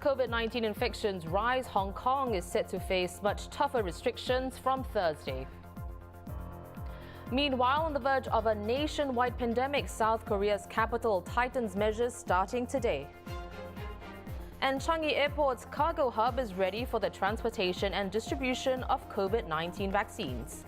COVID-19 infections rise, Hong Kong is set to face much tougher restrictions from Thursday. Meanwhile, on the verge of a nationwide pandemic, South Korea's capital tightens measures starting today. And Changi Airport's cargo hub is ready for the transportation and distribution of COVID-19 vaccines.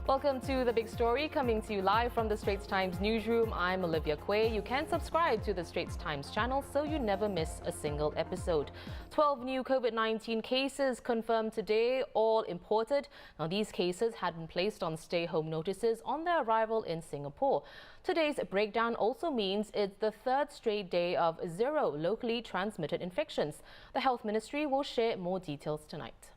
Welcome to The Big Story, coming to you live from the Straits Times newsroom. I'm Olivia Quay. You can subscribe to the Straits Times channel so you never miss a single episode. 12 new COVID-19 cases confirmed today, all imported. Now, these cases had been placed on stay-home notices on their arrival in Singapore. Today's breakdown also means it's the third straight day of zero locally transmitted infections. The Health Ministry will share more details tonight.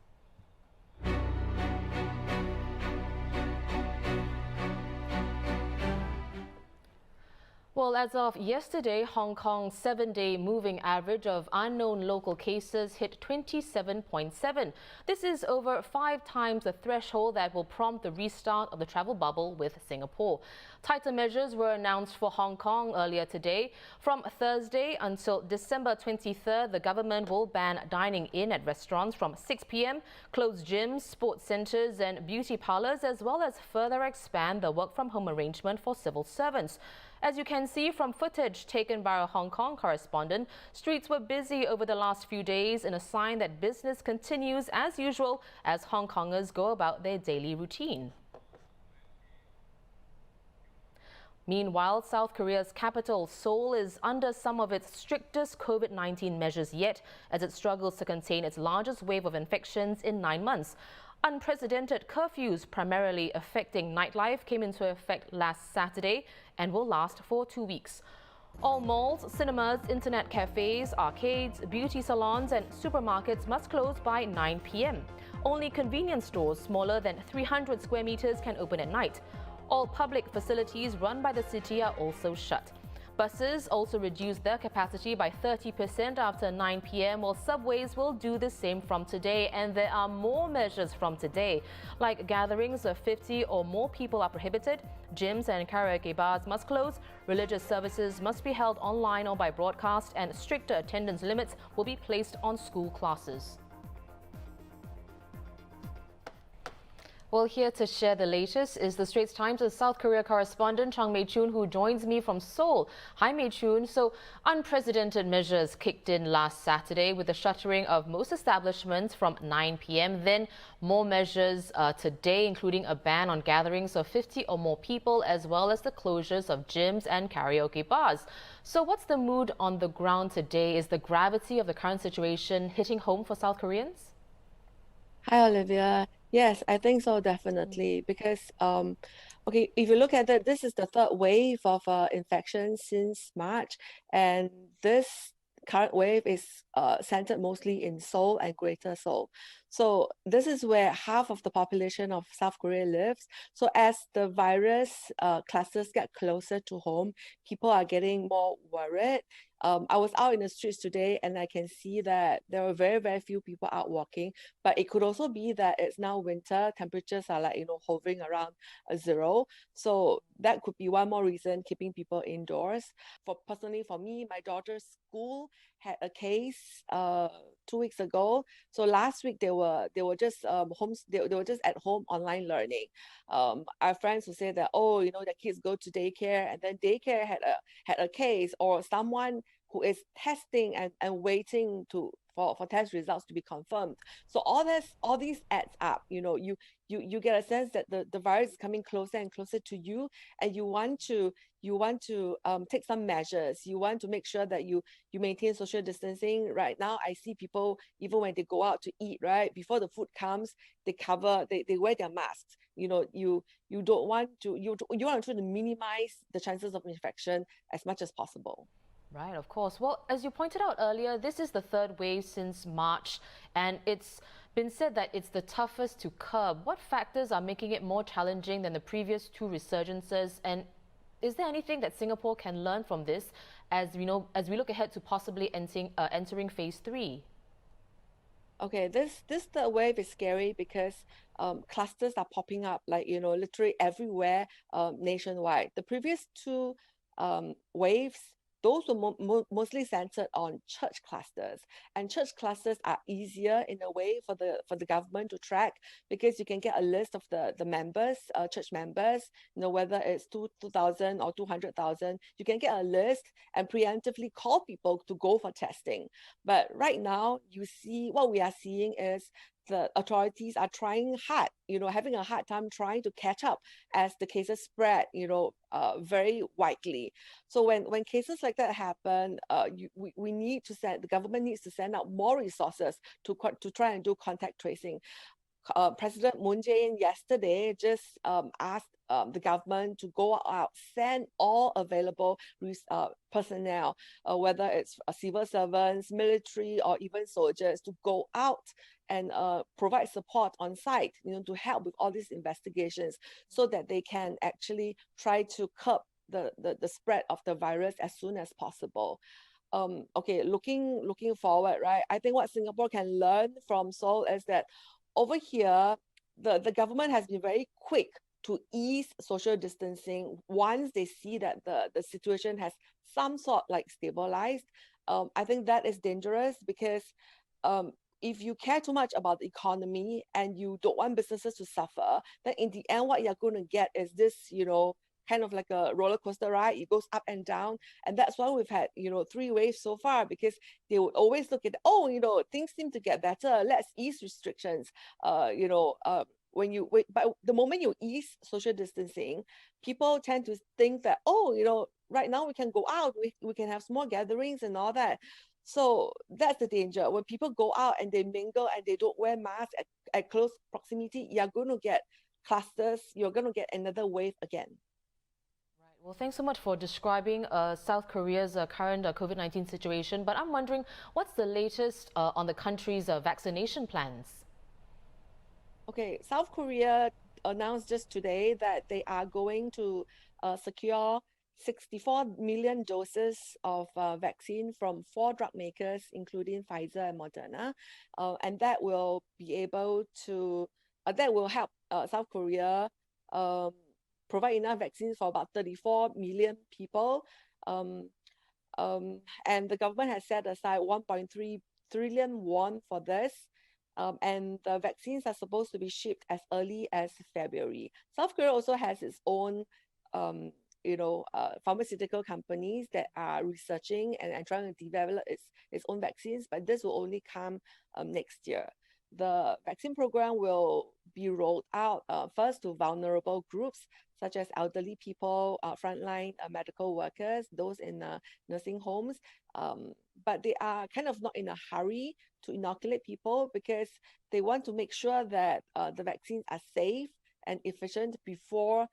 Well, as of yesterday, Hong Kong's 7-day moving average of unknown local cases hit 27.7. This is over 5 times the threshold that will prompt the restart of the travel bubble with Singapore. Tighter measures were announced for Hong Kong earlier today. From Thursday until December 23rd, the government will ban dining in at restaurants from 6 p.m., close gyms, sports centres and beauty parlours, as well as further expand the work-from-home arrangement for civil servants. As you can see from footage taken by our Hong Kong correspondent, streets were busy over the last few days in a sign that business continues as usual as Hong Kongers go about their daily routine. Meanwhile, South Korea's capital, Seoul, is under some of its strictest COVID-19 measures yet as it struggles to contain its largest wave of infections in 9 months. Unprecedented curfews, primarily affecting nightlife, came into effect last Saturday and will last for 2 weeks. All malls, cinemas, internet cafes, arcades, beauty salons and supermarkets must close by 9 p.m. Only convenience stores smaller than 300 square meters can open at night. All public facilities run by the city are also shut. Buses also reduced their capacity by 30% after 9 p.m, while subways will do the same from today. And there are more measures from today, like gatherings of 50 or more people are prohibited, gyms and karaoke bars must close, religious services must be held online or by broadcast, and stricter attendance limits will be placed on school classes. Well, here to share the latest is the Straits Times' South Korea correspondent Chang Mei-chun, who joins me from Seoul. Hi, Mei-chun. So, unprecedented measures kicked in last Saturday with the shuttering of most establishments from 9 p.m. Then more measures today, including a ban on gatherings of 50 or more people, as well as the closures of gyms and karaoke bars. So, what's the mood on the ground today? Is the gravity of the current situation hitting home for South Koreans? Hi, Olivia. Yes, I think so, definitely. Because, okay, if you look at it, this is the third wave of infection since March, and this current wave is centered mostly in Seoul and Greater Seoul. So this is where half of the population of South Korea lives. So as the virus clusters get closer to home, people are getting more worried. I was out in the streets today and I can see that there were very, very few people out walking, but it could also be that it's now winter, temperatures are like, hovering around 0. So that could be one more reason keeping people indoors. Personally, for me, my daughter's school had a case 2 weeks ago. So last week they were just they were just at home online learning. Our friends who say that, oh, the kids go to daycare and then daycare had a case, or someone who is testing and waiting for test results to be confirmed. So all these adds up. You get a sense that the virus is coming closer and closer to you, and you want to take some measures. You want to make sure that you maintain social distancing. Right now, I see people, even when they go out to eat, right, before the food comes, they wear their masks. You want to try to minimize the chances of infection as much as possible. Right, of course. Well, as you pointed out earlier, this is the third wave since March, and it's been said that it's the toughest to curb. What factors are making it more challenging than the previous 2 resurgences? And is there anything that Singapore can learn from this as we look ahead to possibly entering phase 3? Okay, this third wave is scary because clusters are popping up like, literally everywhere nationwide. The previous 2 waves those were mostly centered on church clusters. And church clusters are easier in a way for the government to track, because you can get a list of the members, church members, whether it's 2,000 or 200,000, you can get a list and preemptively call people to go for testing. But right now, what we are seeing is the authorities are trying hard, having a hard time trying to catch up as the cases spread, very widely. So when cases like that happen, the government needs to send out more resources to try and do contact tracing. President Moon Jae-in yesterday just asked the government to go out, send all available personnel, whether it's civil servants, military, or even soldiers, to go out and provide support on site, to help with all these investigations, so that they can actually try to curb the spread of the virus as soon as possible. Okay, looking forward, right? I think what Singapore can learn from Seoul is that over here, the government has been very quick to ease social distancing once they see that the situation has some sort like stabilized. I think that is dangerous, because if you care too much about the economy and you don't want businesses to suffer, then in the end, what you're going to get is this, kind of like a roller coaster ride. It goes up and down. And that's why we've had, 3 waves so far, because they would always look at, things seem to get better. Let's ease restrictions. But the moment you ease social distancing, people tend to think that, right now we can go out, we can have small gatherings and all that. So that's the danger. When people go out and they mingle and they don't wear masks at close proximity, you're going to get clusters. You're going to get another wave again. Well, thanks so much for describing South Korea's current COVID-19 situation. But I'm wondering, what's the latest on the country's vaccination plans? Okay, South Korea announced just today that they are going to secure 64 million doses of vaccine from 4 drug makers, including Pfizer and Moderna. And that will be able to, that will help South Korea provide enough vaccines for about 34 million people. And the government has set aside 1.3 trillion won for this. And the vaccines are supposed to be shipped as early as February. South Korea also has its own, pharmaceutical companies that are researching and trying to develop its own vaccines, but this will only come next year. The vaccine program will be rolled out first to vulnerable groups, such as elderly people, frontline medical workers, those in nursing homes. But they are kind of not in a hurry to inoculate people, because they want to make sure that the vaccines are safe and efficient before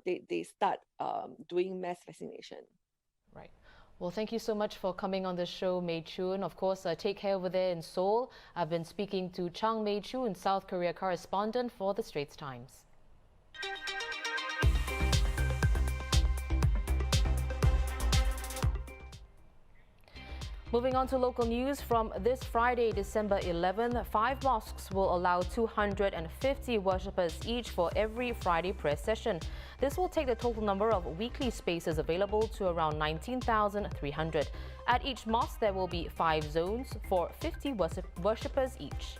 they start doing mass vaccination. Right. Well, thank you so much for coming on the show, Mei Chun. Of course, take care over there in Seoul. I've been speaking to Chang Mei Chun, South Korea correspondent for the Straits Times. Moving on to local news, from this Friday, December 11, 5 mosques will allow 250 worshippers each for every Friday prayer session. This will take the total number of weekly spaces available to around 19,300. At each mosque, there will be 5 zones for 50 worshippers each.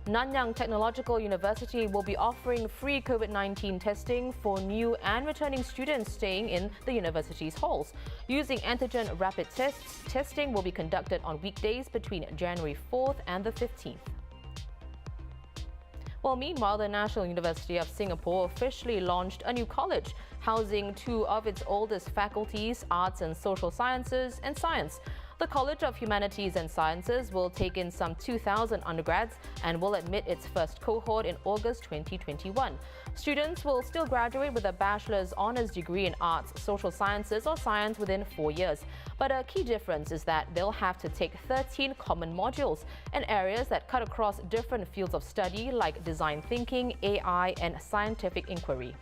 Nanyang Technological University will be offering free COVID-19 testing for new and returning students staying in the university's halls. Using antigen rapid tests, testing will be conducted on weekdays between January 4th and the 15th. Well, meanwhile, the National University of Singapore officially launched a new college, housing 2 of its oldest faculties, Arts and Social Sciences and Science. The College of Humanities and Sciences will take in some 2,000 undergrads and will admit its first cohort in August 2021. Students will still graduate with a bachelor's honours degree in Arts, Social Sciences or Science within 4 years. But a key difference is that they'll have to take 13 common modules in areas that cut across different fields of study like design thinking, AI and scientific inquiry.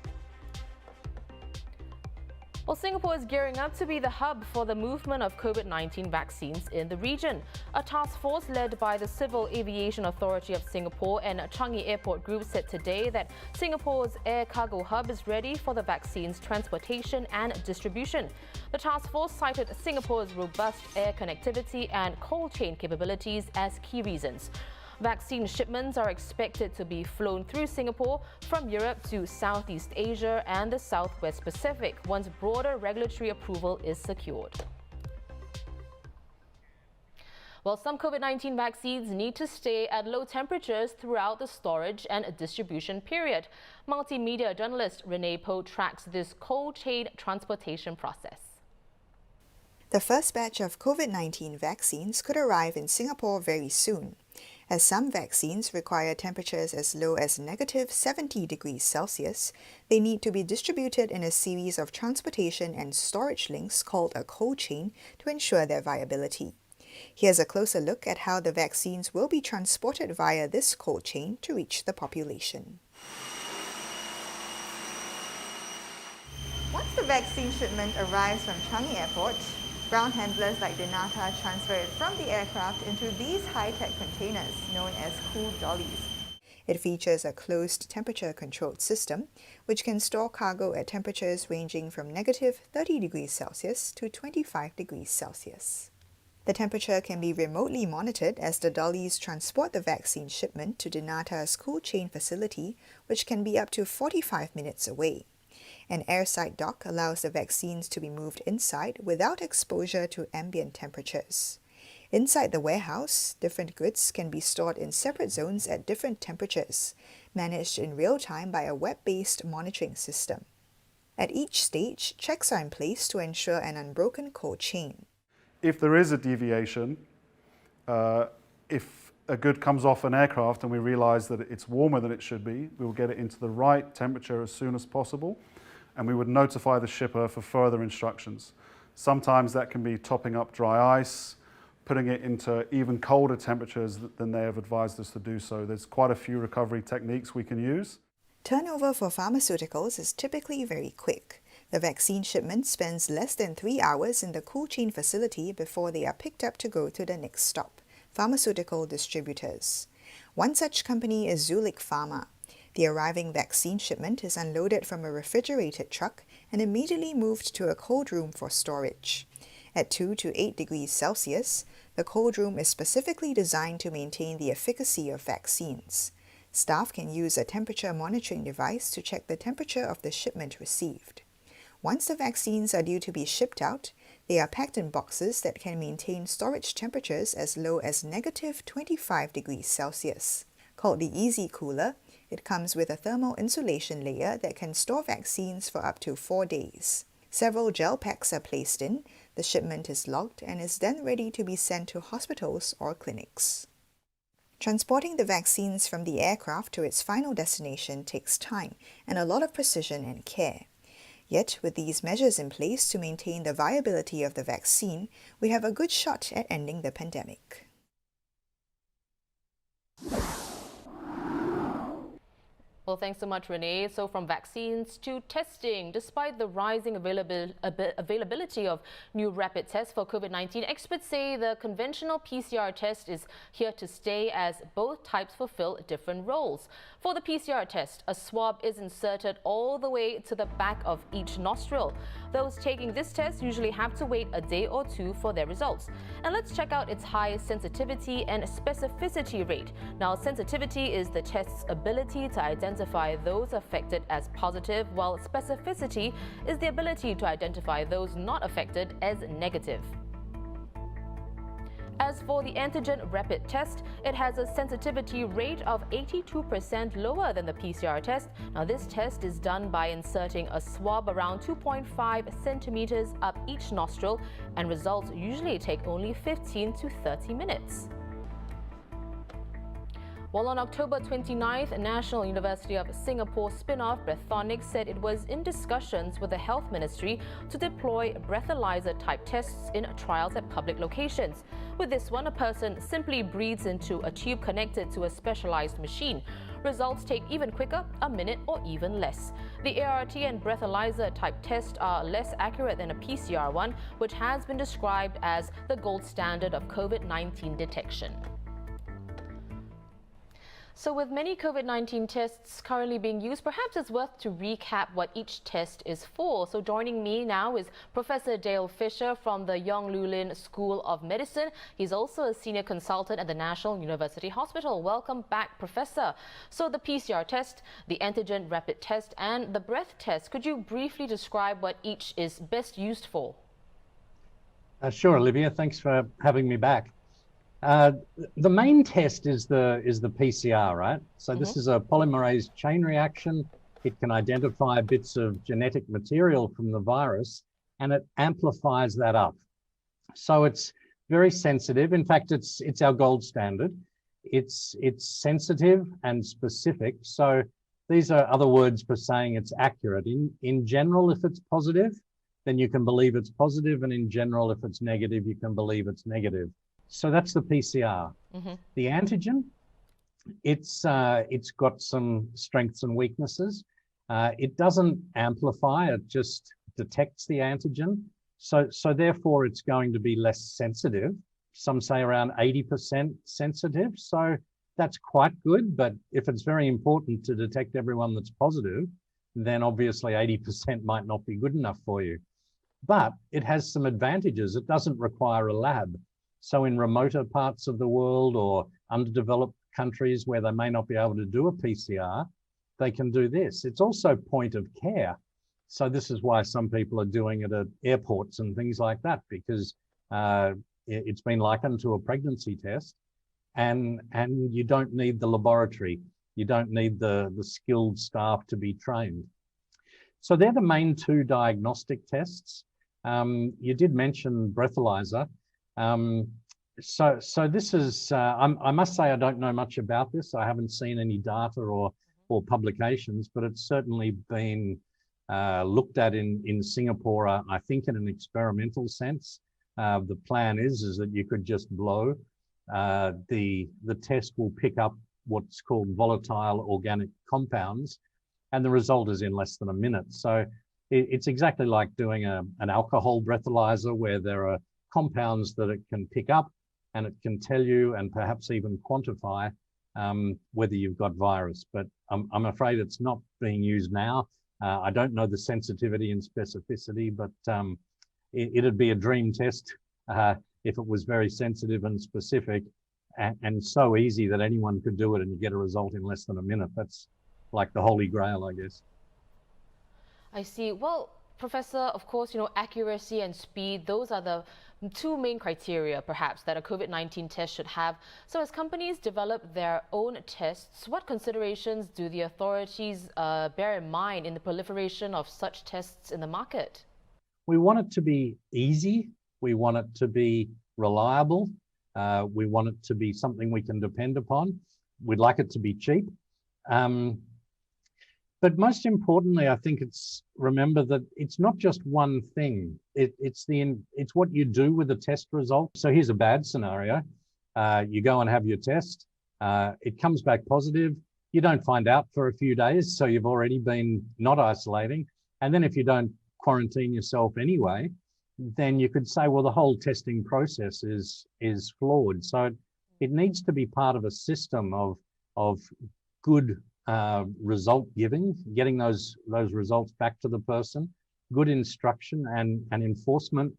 Well, Singapore is gearing up to be the hub for the movement of COVID-19 vaccines in the region. A task force led by the Civil Aviation Authority of Singapore and CHANGI Airport Group said today that Singapore's air cargo hub is ready for the vaccine's transportation and distribution. The task force cited Singapore's robust air connectivity and cold chain capabilities as key reasons. Vaccine shipments are expected to be flown through Singapore from Europe to Southeast Asia and the Southwest Pacific once broader regulatory approval is secured. Well, some COVID-19 vaccines need to stay at low temperatures throughout the storage and distribution period. Multimedia journalist Renee Poe tracks this cold chain transportation process. The first batch of COVID-19 vaccines could arrive in Singapore very soon, as some vaccines require temperatures as low as -70 degrees Celsius. They need to be distributed in a series of transportation and storage links called a cold chain to ensure their viability. Here's a closer look at how the vaccines will be transported via this cold chain to reach the population. Once the vaccine shipment arrives from Changi Airport, ground handlers like Denata transfer it from the aircraft into these high-tech containers known as cool dollies. It features a closed temperature-controlled system, which can store cargo at temperatures ranging from -30 degrees Celsius to 25 degrees Celsius. The temperature can be remotely monitored as the dollies transport the vaccine shipment to Denata's cool chain facility, which can be up to 45 minutes away. An airside dock allows the vaccines to be moved inside without exposure to ambient temperatures. Inside the warehouse, different goods can be stored in separate zones at different temperatures, managed in real time by a web-based monitoring system. At each stage, checks are in place to ensure an unbroken cold chain. If there is a deviation, if a good comes off an aircraft and we realise that it's warmer than it should be, we will get it into the right temperature as soon as possible, and we would notify the shipper for further instructions. Sometimes that can be topping up dry ice, putting it into even colder temperatures than they have advised us to do so. There's quite a few recovery techniques we can use. Turnover for pharmaceuticals is typically very quick. The vaccine shipment spends less than 3 hours in the cool chain facility before they are picked up to go to the next stop, pharmaceutical distributors. One such company is Zulik Pharma. The arriving vaccine shipment is unloaded from a refrigerated truck and immediately moved to a cold room for storage. At 2 to 8 degrees Celsius, the cold room is specifically designed to maintain the efficacy of vaccines. Staff can use a temperature monitoring device to check the temperature of the shipment received. Once the vaccines are due to be shipped out, they are packed in boxes that can maintain storage temperatures as low as -25 degrees Celsius. Called the Easy Cooler, it comes with a thermal insulation layer that can store vaccines for up to 4 days. Several gel packs are placed in, the shipment is logged and is then ready to be sent to hospitals or clinics. Transporting the vaccines from the aircraft to its final destination takes time and a lot of precision and care. Yet, with these measures in place to maintain the viability of the vaccine, we have a good shot at ending the pandemic. Well, thanks so much, Renee. So from vaccines to testing, despite the rising availability of new rapid tests for COVID-19, experts say the conventional PCR test is here to stay as both types fulfill different roles. For the PCR test, a swab is inserted all the way to the back of each nostril. Those taking this test usually have to wait a day or two for their results. And let's check out its high sensitivity and specificity rate. Now, sensitivity is the test's ability to identify those affected as positive, while specificity is the ability to identify those not affected as negative. As for the antigen rapid test, it has a sensitivity rate of 82% lower than the PCR test. Now, this test is done by inserting a swab around 2.5 centimeters up each nostril, and results usually take only 15 to 30 minutes. Well, on October 29th, National University of Singapore spin-off Breathonics said it was in discussions with the Health Ministry to deploy breathalyzer-type tests in trials at public locations. With this one, a person simply breathes into a tube connected to a specialized machine. Results take even quicker, a minute or even less. The ART and breathalyzer type tests are less accurate than a PCR one, which has been described as the gold standard of COVID-19 detection. So with many COVID-19 tests currently being used, perhaps it's worth to recap what each test is for. So joining me now is Professor Dale Fisher from the Yong Loo School of Medicine. He's also a senior consultant at the National University Hospital. Welcome back, Professor. So the PCR test, the antigen rapid test and the breath test, could you briefly describe what each is best used for? Sure, Olivia. Thanks for having me back. The main test is the PCR, right? So this is a polymerase chain reaction. It can identify bits of genetic material from the virus and it amplifies that up. So it's very sensitive. In fact, it's our gold standard. It's sensitive and specific. So these are other words for saying it's accurate. In general, if it's positive, then you can believe it's positive, and in general, if it's negative, you can believe it's negative. So that's the PCR. The antigen, it's got some strengths and weaknesses. It doesn't amplify, it just detects the antigen. So therefore it's going to be less sensitive. Some say around 80% sensitive. So that's quite good, but if it's very important to detect everyone that's positive, then obviously 80% might not be good enough for you. But it has some advantages. It doesn't require a lab. So in remoter parts of the world or underdeveloped countries where they may not be able to do a PCR, they can do this. It's also point of care. So this is why some people are doing it at airports and things like that, because it's been likened to a pregnancy test, and you don't need the laboratory. You don't need the skilled staff to be trained. So they're the main two diagnostic tests. You did mention breathalyzer. So this is, I must say I don't know much about this. I haven't seen any data or publications, but it's certainly been looked at in Singapore, I think in an experimental sense. The plan is that you could just blow. The test will pick up what's called volatile organic compounds, and the result is in less than a minute. So it's exactly like doing an alcohol breathalyzer, where there are compounds that it can pick up and it can tell you and perhaps even quantify whether you've got virus. But I'm afraid it's not being used now. I don't know the sensitivity and specificity, but it'd be a dream test if it was very sensitive and specific and so easy that anyone could do it and you get a result in less than a minute. That's like the holy grail, I guess. I see. Well, Professor, of course, accuracy and speed, those are the two main criteria, perhaps, that a COVID-19 test should have. So as companies develop their own tests, what considerations do the authorities bear in mind in the proliferation of such tests in the market? We want it to be easy. We want it to be reliable. We want it to be something we can depend upon. We'd like it to be cheap. But most importantly, I think remember that it's not just one thing. It's what you do with the test result. So here's a bad scenario. You go and have your test. It comes back positive. You don't find out for a few days, so you've already been not isolating. And then if you don't quarantine yourself anyway, then you could say, well, the whole testing process is flawed. So it needs to be part of a system of good result giving, getting those results back to the person, good instruction and enforcement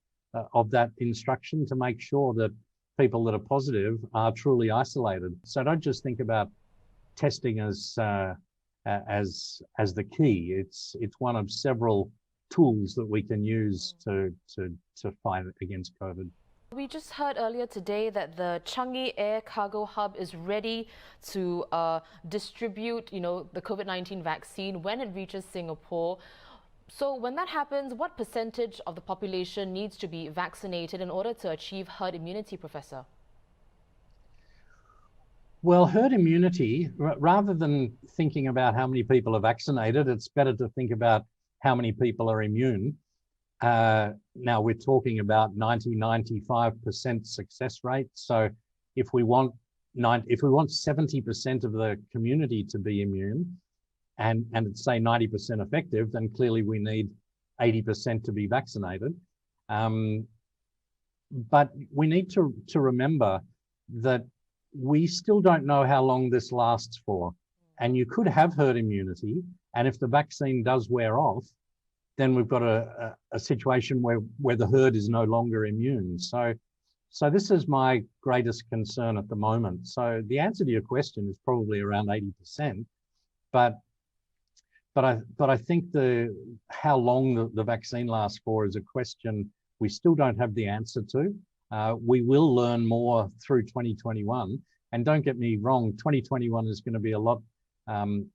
of that instruction to make sure that people that are positive are truly isolated. So don't just think about testing as the key. It's one of several tools that we can use to fight against COVID. We just heard earlier today that the CHANGI Air Cargo Hub is ready to distribute, the COVID-19 vaccine when it reaches Singapore. So when that happens, what percentage of the population needs to be vaccinated in order to achieve herd immunity, Professor? Well, herd immunity, rather than thinking about how many people are vaccinated, it's better to think about how many people are immune. Now we're talking about 90-95% success rate. So if we want if we want 70% of the community to be immune and it's say 90% effective, then clearly we need 80% to be vaccinated. But we need to remember that we still don't know how long this lasts for. And you could have herd immunity. And if the vaccine does wear off, then we've got a situation where the herd is no longer immune. So this is my greatest concern at the moment. So the answer to your question is probably around 80%. But I think how long the vaccine lasts for is a question we still don't have the answer to. We will learn more through 2021. And don't get me wrong, 2021 is going to be a lot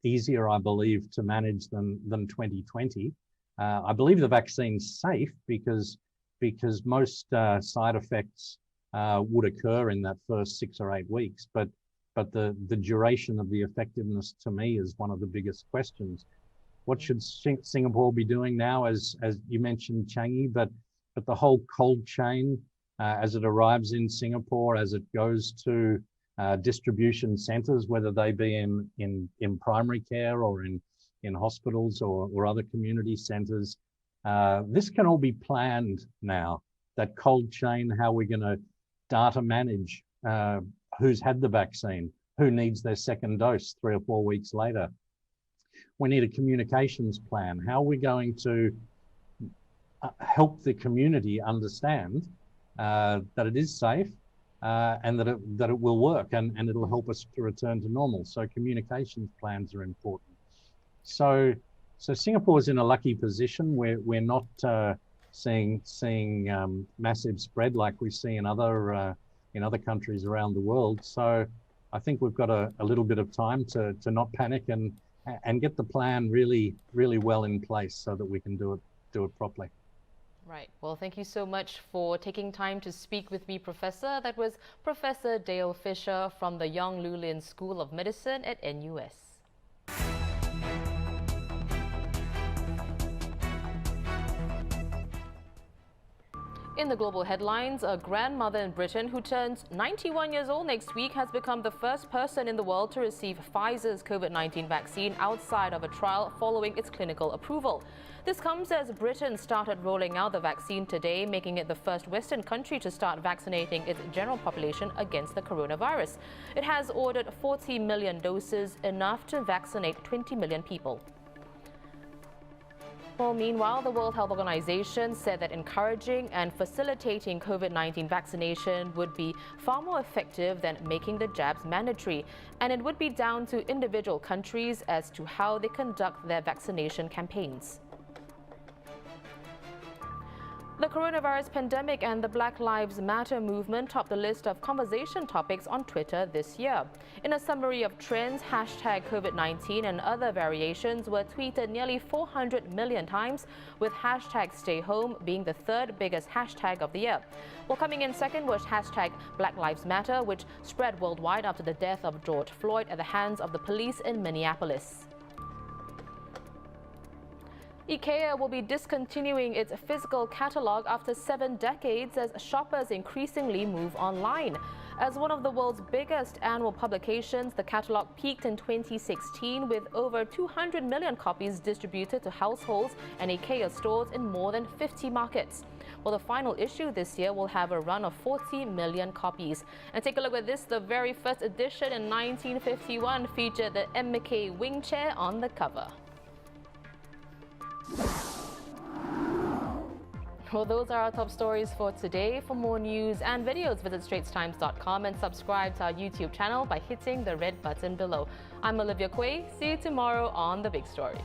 easier, I believe, to manage than 2020. I believe the vaccine's safe because most side effects would occur in that first 6 or 8 weeks. But the duration of the effectiveness to me is one of the biggest questions. What should Singapore be doing now, as you mentioned, CHANGI, but the whole cold chain as it arrives in Singapore, as it goes to distribution centres, whether they be in primary care or in hospitals or other community centres. This can all be planned now. That cold chain, how we're going to data manage who's had the vaccine, who needs their second dose 3 or 4 weeks later. We need a communications plan. How are we going to help the community understand that it is safe and that it will work and it'll help us to return to normal. So communications plans are important. So Singapore is in a lucky position where we're not seeing massive spread like we see in other countries around the world. So I think we've got a little bit of time to not panic and get the plan really, really well in place so that we can do it properly. Right. Well, thank you so much for taking time to speak with me, Professor. That was Professor Dale Fisher from the Yong Loo Lin School of Medicine at NUS. In the global headlines, a grandmother in Britain who turns 91 years old next week has become the first person in the world to receive Pfizer's COVID-19 vaccine outside of a trial following its clinical approval. This comes as Britain started rolling out the vaccine today, making it the first Western country to start vaccinating its general population against the coronavirus. It has ordered 40 million doses, enough to vaccinate 20 million people. Well, meanwhile, the World Health Organization said that encouraging and facilitating COVID-19 vaccination would be far more effective than making the jabs mandatory, and it would be down to individual countries as to how they conduct their vaccination campaigns. The coronavirus pandemic and the Black Lives Matter movement topped the list of conversation topics on Twitter this year. In a summary of trends, hashtag COVID-19 and other variations were tweeted nearly 400 million times, with hashtag Stay Home being the third biggest hashtag of the year. Well, coming in second was hashtag Black Lives Matter, which spread worldwide after the death of George Floyd at the hands of the police in Minneapolis. IKEA will be discontinuing its physical catalogue after 7 decades as shoppers increasingly move online. As one of the world's biggest annual publications, the catalogue peaked in 2016 with over 200 million copies distributed to households and IKEA stores in more than 50 markets. Well, the final issue this year will have a run of 40 million copies. And take a look at this. The very first edition in 1951 featured the M. McKay wing chair on the cover. Well, those are our top stories for today. For more news and videos, visit straitstimes.com and subscribe to our YouTube channel by hitting the red button below. I'm Olivia Quay. See you tomorrow on The Big Story.